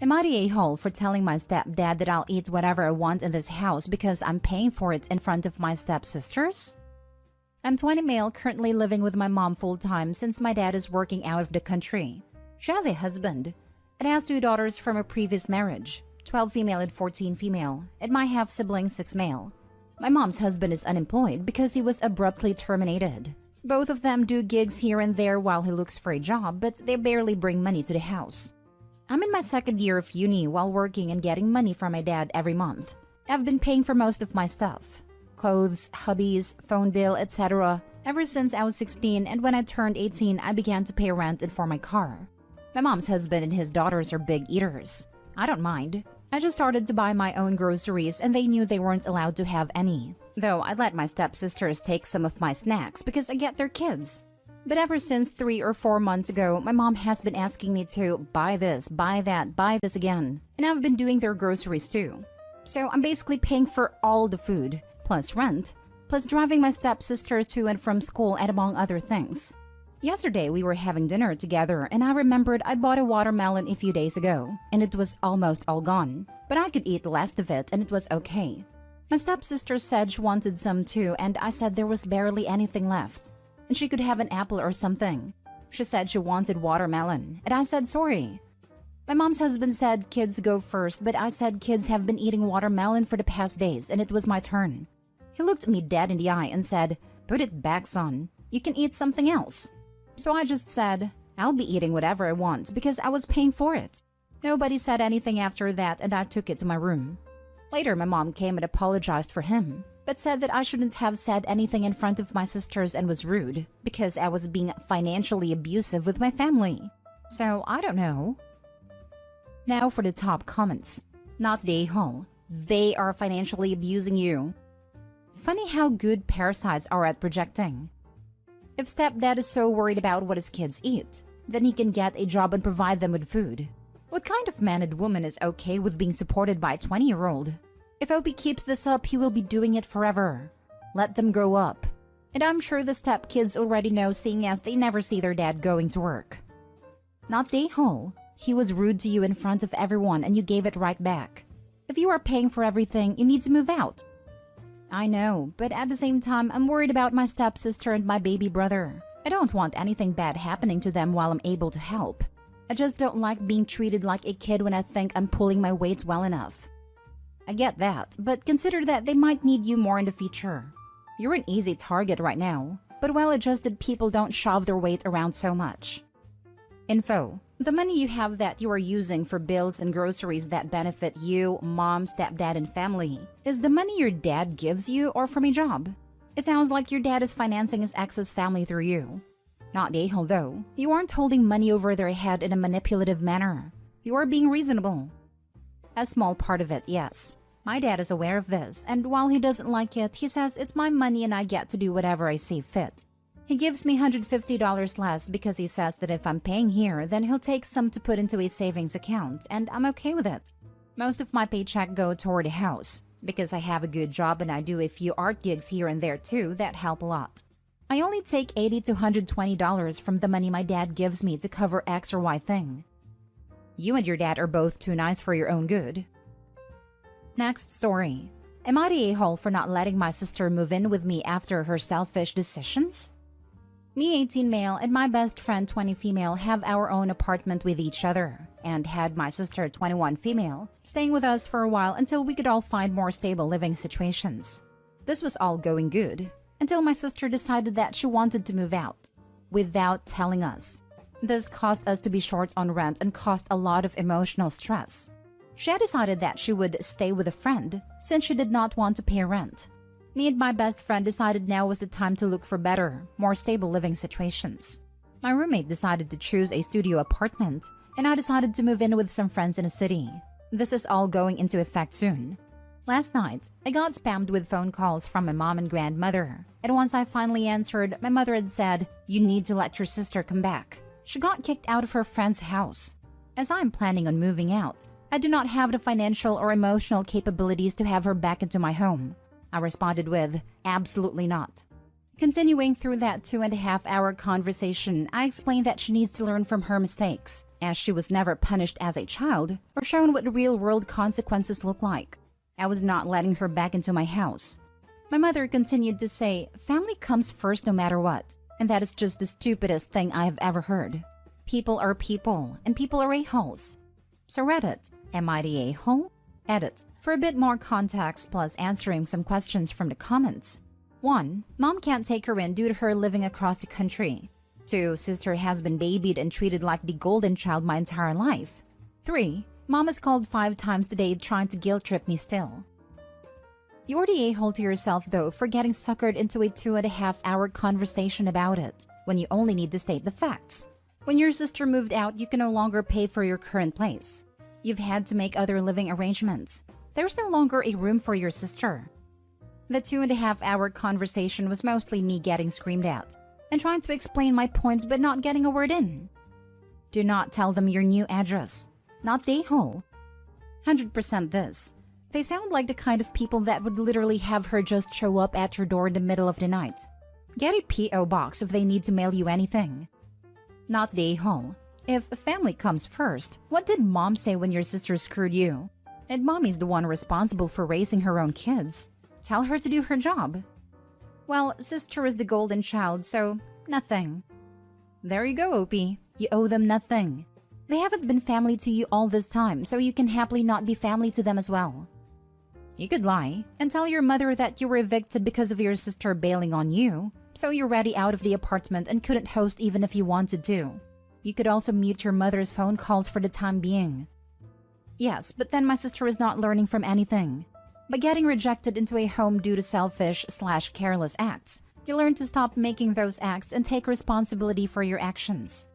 Am I the a-hole for telling my stepdad that I'll eat whatever I want in this house because I'm paying for it in front of my stepsisters? I'm 20 male, currently living with my mom full-time since my dad is working out of the country. She has a husband and has 2 daughters from a previous marriage, 12 female and 14 female, and my half-sibling 6 male. My mom's husband is unemployed because he was abruptly terminated. Both of them do gigs here and there while he looks for a job, but they barely bring money to the house. I'm in my 2nd year of uni while working and getting money from my dad every month. I've been paying for most of my stuff. Clothes, hobbies, phone bill, etc. ever since I was 16, and when I turned 18, I began to pay rent and for my car. My mom's husband and his daughters are big eaters. I don't mind. I just started to buy my own groceries and they knew they weren't allowed to have any. Though I let my stepsisters take some of my snacks because I get their kids. But ever since 3 or 4 months ago, my mom has been asking me to buy this, buy that, buy this again. And I've been doing their groceries too. So I'm basically paying for all the food, plus rent, plus driving my stepsister to and from school and among other things. Yesterday we were having dinner together and I remembered I'd bought a watermelon a few days ago and it was almost all gone. But I could eat the last of it and it was okay. My stepsister said she wanted some too and I said there was barely anything left. And she could have an apple or something. She said she wanted watermelon, and I said sorry. My mom's husband said kids go first, but I said kids have been eating watermelon for the past days, and it was my turn. He looked me dead in the eye and said, "Put it back, son. You can eat something else." So I just said, "I'll be eating whatever I want because I was paying for it." Nobody said anything after that, and I took it to my room. Later, my mom came and apologized for him, but said that I shouldn't have said anything in front of my sisters and was rude because I was being financially abusive with my family. So I don't know. Now for the top comments. Not the a-hole. They are financially abusing you. Funny how good parasites are at projecting. If stepdad is so worried about what his kids eat, then he can get a job and provide them with food. What kind of man and woman is okay with being supported by a 20-year-old? If OP keeps this up, he will be doing it forever. Let them grow up. And I'm sure the stepkids already know, seeing as they never see their dad going to work. Not the a-hole. He was rude to you in front of everyone and you gave it right back. If you are paying for everything, you need to move out. I know, but at the same time, I'm worried about my stepsister and my baby brother. I don't want anything bad happening to them while I'm able to help. I just don't like being treated like a kid when I think I'm pulling my weight well enough. I get that, but consider that they might need you more in the future. You're an easy target right now, but well-adjusted people don't shove their weight around so much. Info. The money you have that you are using for bills and groceries that benefit you, mom, stepdad, and family, is the money your dad gives you or from a job? It sounds like your dad is financing his ex's family through you. Not the a-hole though. You aren't holding money over their head in a manipulative manner. You are being reasonable. A small part of it, yes. My dad is aware of this, and while he doesn't like it, he says it's my money and I get to do whatever I see fit. He gives me $150 less because he says that if I'm paying here, then he'll take some to put into a savings account, and I'm okay with it. Most of my paycheck go toward a house. Because I have a good job and I do a few art gigs here and there too, that help a lot. I only take $80 to $120 from the money my dad gives me to cover X or Y thing. You and your dad are both too nice for your own good. Next story. Am I the a-hole for not letting my sister move in with me after her selfish decisions? Me 18 male and my best friend 20 female have our own apartment with each other, and had my sister 21 female staying with us for a while until we could all find more stable living situations. This was all going good, until my sister decided that she wanted to move out, without telling us. This caused us to be short on rent and caused a lot of emotional stress. She had decided that she would stay with a friend since she did not want to pay rent. Me and my best friend decided now was the time to look for better, more stable living situations. My roommate decided to choose a studio apartment, and I decided to move in with some friends in a city. This is all going into effect soon. Last night, I got spammed with phone calls from my mom and grandmother, and once I finally answered, my mother had said, "You need to let your sister come back. She got kicked out of her friend's house." As I'm planning on moving out, I do not have the financial or emotional capabilities to have her back into my home. I responded with, "Absolutely not." Continuing through that 2.5-hour conversation, I explained that she needs to learn from her mistakes. as she was never punished as a child or shown what real-world consequences look like. I was not letting her back into my house. My mother continued to say, family comes first no matter what, and that is just the stupidest thing I have ever heard. People are people, and people are a-holes. So Reddit, am I the a-hole? Edit, for a bit more context plus answering some questions from the comments. 1. Mom can't take her in due to her living across the country. 2. Sister has been babied and treated like the golden child my entire life. 3. Mom has called 5 times today trying to guilt trip me still. You're the a-hole to yourself though for getting suckered into a 2.5-hour conversation about it, when you only need to state the facts. When your sister moved out, you can no longer pay for your current place. You've had to make other living arrangements. There's no longer a room for your sister. The 2.5-hour conversation was mostly me getting screamed at and trying to explain my points but not getting a word in. Do not tell them your new address. Not the a-hole. 100% this. They sound like the kind of people that would literally have her just show up at your door in the middle of the night. Get a P.O. box if they need to mail you anything. Not the a-hole. If family comes first, what did mom say when your sister screwed you? And mommy's the one responsible for raising her own kids. Tell her to do her job. Well, sister is the golden child, so nothing. There you go, Opie. You owe them nothing. They haven't been family to you all this time, so you can happily not be family to them as well. You could lie and tell your mother that you were evicted because of your sister bailing on you, so you're ready out of the apartment and couldn't host even if you wanted to. You could also mute your mother's phone calls for the time being. Yes, but then my sister is not learning from anything. By getting rejected into a home due to selfish/careless acts, you learn to stop making those acts and take responsibility for your actions.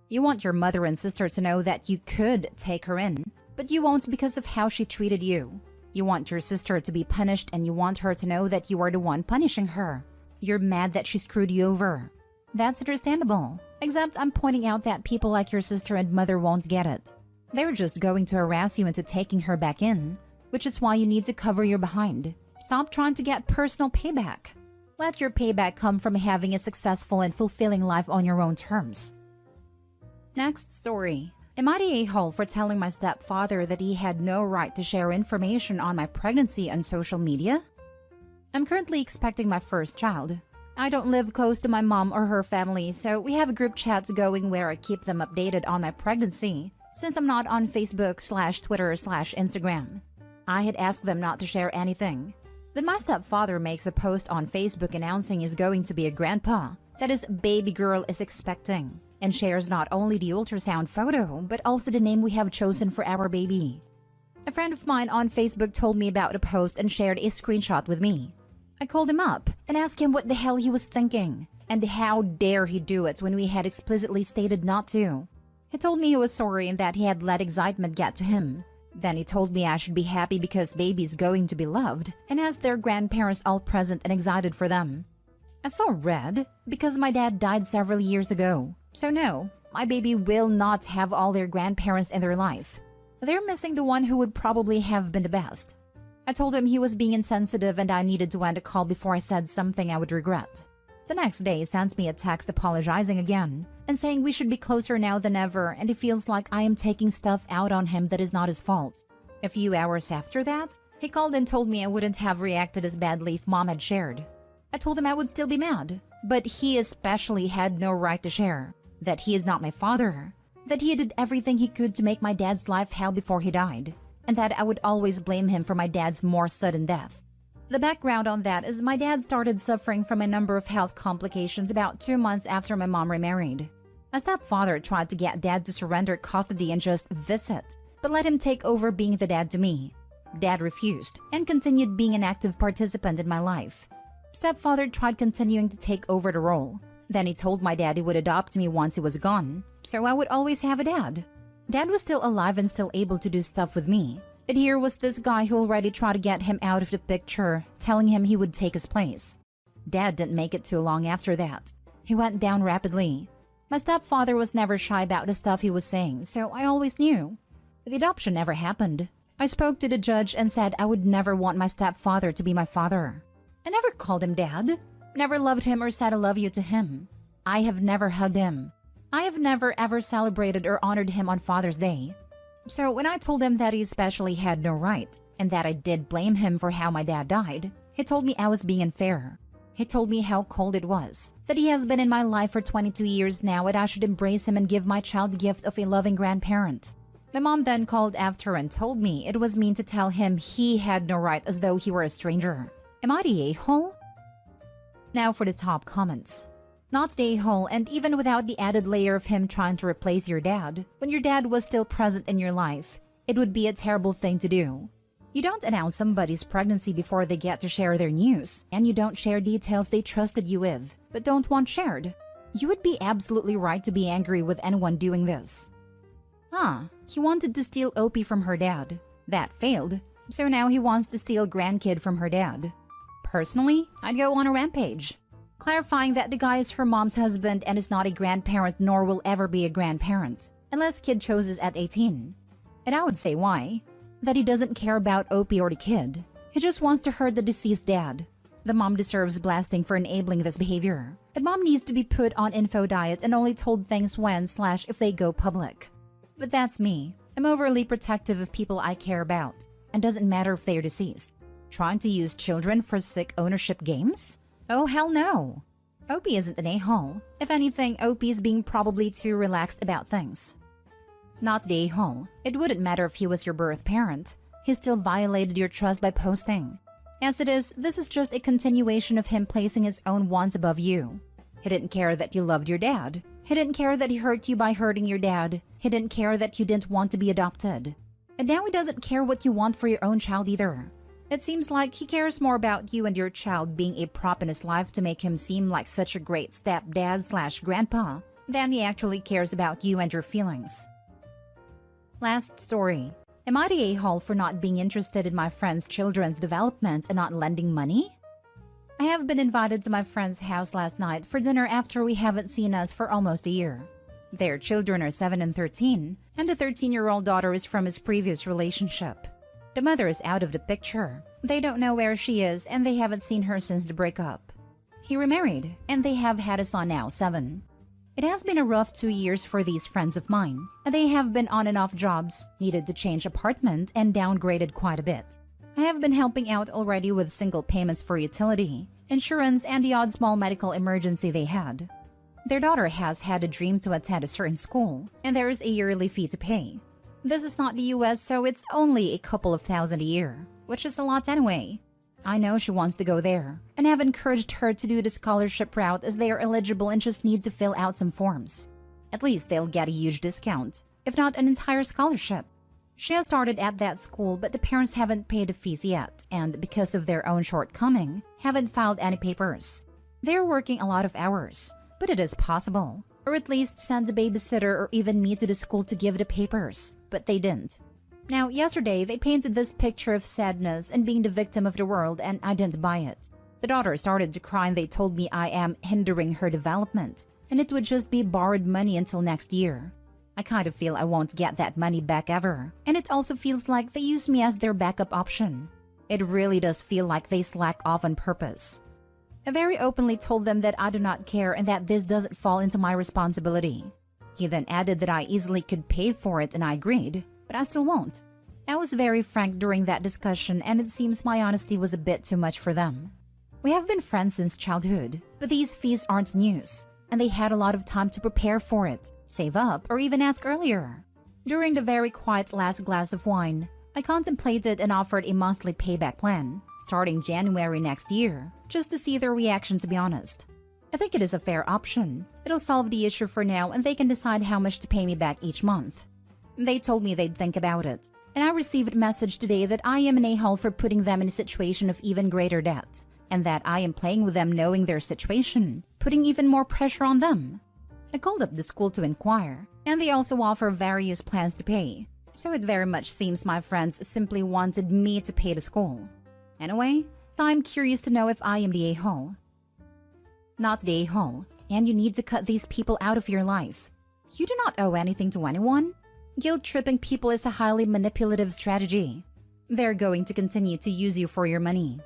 You want your mother and sister to know that you could take her in, but you won't because of how she treated you. You want your sister to be punished and you want her to know that you are the one punishing her. You're mad that she screwed you over. That's understandable, except I'm pointing out that people like your sister and mother won't get it. They're just going to harass you into taking her back in, which is why you need to cover your behind. Stop trying to get personal payback. Let your payback come from having a successful and fulfilling life on your own terms. Next story. Am I the a-hole for telling my stepfather that he had no right to share information on my pregnancy on social media? I'm currently expecting my first child. I don't live close to my mom or her family, so we have group chats going where I keep them updated on my pregnancy, since I'm not on Facebook/Twitter/Instagram. I had asked them not to share anything. Then my stepfather makes a post on Facebook announcing he's going to be a grandpa, that his baby girl is expecting, and shares not only the ultrasound photo, but also the name we have chosen for our baby. A friend of mine on Facebook told me about the post and shared a screenshot with me. I called him up and asked him what the hell he was thinking, and how dare he do it when we had explicitly stated not to. He told me he was sorry and that he had let excitement get to him. Then he told me I should be happy because baby's going to be loved, and has their grandparents all present and excited for them. I saw red because my dad died several years ago. So no, my baby will not have all their grandparents in their life. They're missing the one who would probably have been the best. I told him he was being insensitive and I needed to end the call before I said something I would regret. The next day he sent me a text apologizing again and saying we should be closer now than ever, and he feels like I am taking stuff out on him that is not his fault. A few hours after that, he called and told me I wouldn't have reacted as badly if mom had shared. I told him I would still be mad, but he especially had no right to share. That he is not my father. That he did everything he could to make my dad's life hell before he died. And that I would always blame him for my dad's more sudden death. The background on that is my dad started suffering from a number of health complications about 2 months after my mom remarried. My stepfather tried to get dad to surrender custody and just visit, but let him take over being the dad to me. Dad refused and continued being an active participant in my life. Stepfather tried continuing to take over the role. Then he told my dad he would adopt me once he was gone, so I would always have a dad. Dad was still alive and still able to do stuff with me. But here was this guy who already tried to get him out of the picture, telling him he would take his place. Dad didn't make it too long after that. He went down rapidly. My stepfather was never shy about the stuff he was saying, so I always knew. The adoption never happened. I spoke to the judge and said I would never want my stepfather to be my father. I never called him dad. Never loved him or said I love you to him. I have never hugged him. I have never ever celebrated or honored him on Father's Day. So when I told him that he especially had no right, and that I did blame him for how my dad died, he told me I was being unfair. He told me how cold it was, that he has been in my life for 22 years now and I should embrace him and give my child the gift of a loving grandparent. My mom then called after and told me it was mean to tell him he had no right as though he were a stranger. Am I the a-hole? Now for the top comments. Not the a-hole, and even without the added layer of him trying to replace your dad, when your dad was still present in your life, it would be a terrible thing to do. You don't announce somebody's pregnancy before they get to share their news, and you don't share details they trusted you with, but don't want shared. You would be absolutely right to be angry with anyone doing this. He wanted to steal Opie from her dad. That failed, so now he wants to steal grandkid from her dad. Personally, I'd go on a rampage, clarifying that the guy is her mom's husband and is not a grandparent nor will ever be a grandparent, unless kid chooses at 18. And I would say why. That he doesn't care about Opie or the kid. He just wants to hurt the deceased dad. The mom deserves blasting for enabling this behavior. And mom needs to be put on info diet and only told things when/if they go public. But that's me. I'm overly protective of people I care about. And doesn't matter if they're deceased. Trying to use children for sick ownership games? Oh hell no. Opie isn't an a-hole. If anything, Opie's being probably too relaxed about things. Not the a-hole. It wouldn't matter if he was your birth parent. He still violated your trust by posting. As it is, this is just a continuation of him placing his own wants above you. He didn't care that you loved your dad. He didn't care that he hurt you by hurting your dad. He didn't care that you didn't want to be adopted. And now he doesn't care what you want for your own child either. It seems like he cares more about you and your child being a prop in his life to make him seem like such a great stepdad/grandpa than he actually cares about you and your feelings. Last story. Am I the a-hole for not being interested in my friend's children's development and not lending money? I have been invited to my friend's house last night for dinner after we haven't seen us for almost a year. Their children are 7 and 13, and the 13-year-old daughter is from his previous relationship. The mother is out of the picture. They don't know where she is, and they haven't seen her since the breakup. He remarried, and they have had a son now, 7. It has been a rough 2 years for these friends of mine, and they have been on and off jobs, needed to change apartment, and downgraded quite a bit. I have been helping out already with single payments for utility, insurance, and the odd small medical emergency they had. Their daughter has had a dream to attend a certain school, and there is a yearly fee to pay. This is not the US, so it's only a couple of thousand a year, which is a lot anyway. I know she wants to go there, and have encouraged her to do the scholarship route as they are eligible and just need to fill out some forms. At least they'll get a huge discount, if not an entire scholarship. She has started at that school, but the parents haven't paid the fees yet, and because of their own shortcoming, haven't filed any papers. They're working a lot of hours, but it is possible. Or at least send a babysitter or even me to the school to give the papers, but they didn't. Now, yesterday, they painted this picture of sadness and being the victim of the world, and I didn't buy it. The daughter started to cry and they told me I am hindering her development, and it would just be borrowed money until next year. I kind of feel I won't get that money back ever, and it also feels like they use me as their backup option. It really does feel like they slack off on purpose. I very openly told them that I do not care and that this doesn't fall into my responsibility. He then added that I easily could pay for it, and I agreed, but I still won't. I was very frank during that discussion, and it seems my honesty was a bit too much for them. We have been friends since childhood, but these fees aren't news, and they had a lot of time to prepare for it, save up, or even ask earlier. During the very quiet last glass of wine, I contemplated and offered a monthly payback plan, starting January next year, just to see their reaction, to be honest. I think it is a fair option. It'll solve the issue for now, and they can decide how much to pay me back each month. They told me they'd think about it, and I received a message today that I am an a-hole for putting them in a situation of even greater debt, and that I am playing with them knowing their situation, putting even more pressure on them. I called up the school to inquire, and they also offer various plans to pay, so it very much seems my friends simply wanted me to pay the school. Anyway, I'm curious to know if I am the a-hole. Not the a-hole, and you need to cut these people out of your life. You do not owe anything to anyone. Guilt-tripping people is a highly manipulative strategy. They're going to continue to use you for your money.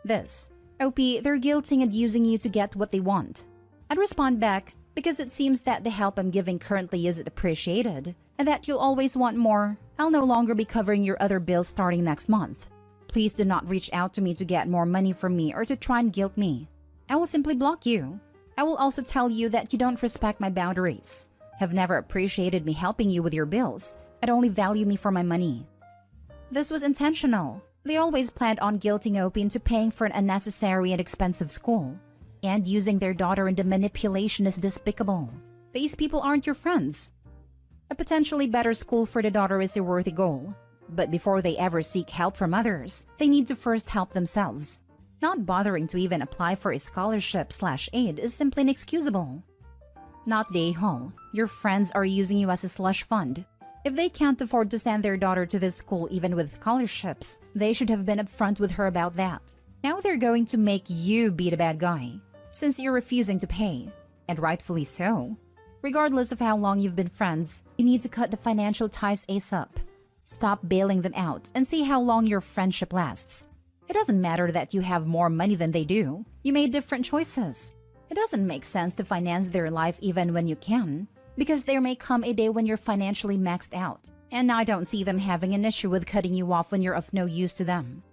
This, Opie, they're guilting and using you to get what they want. I'd respond back, Because it seems that the help I'm giving currently isn't appreciated, and that you'll always want more. I'll no longer be covering your other bills starting next month. Please do not reach out to me to get more money from me or to try and guilt me. I will simply block you. I will also tell you that you don't respect my boundaries, have never appreciated me helping you with your bills, and only value me for my money. This was intentional. They always planned on guilting OP into paying for an unnecessary and expensive school. And using their daughter into manipulation is despicable. These people aren't your friends. A potentially better school for the daughter is a worthy goal. But before they ever seek help from others, they need to first help themselves. Not bothering to even apply for a scholarship/aid is simply inexcusable. Not the a-hole. Your friends are using you as a slush fund. If they can't afford to send their daughter to this school even with scholarships, they should have been upfront with her about that. Now they're going to make you be the bad guy, since you're refusing to pay, and rightfully so. Regardless of how long you've been friends, you need to cut the financial ties ASAP. Stop bailing them out and see how long your friendship lasts. It doesn't matter that you have more money than they do. You made different choices. It doesn't make sense to finance their life even when you can, because there may come a day when you're financially maxed out, and I don't see them having an issue with cutting you off when you're of no use to them.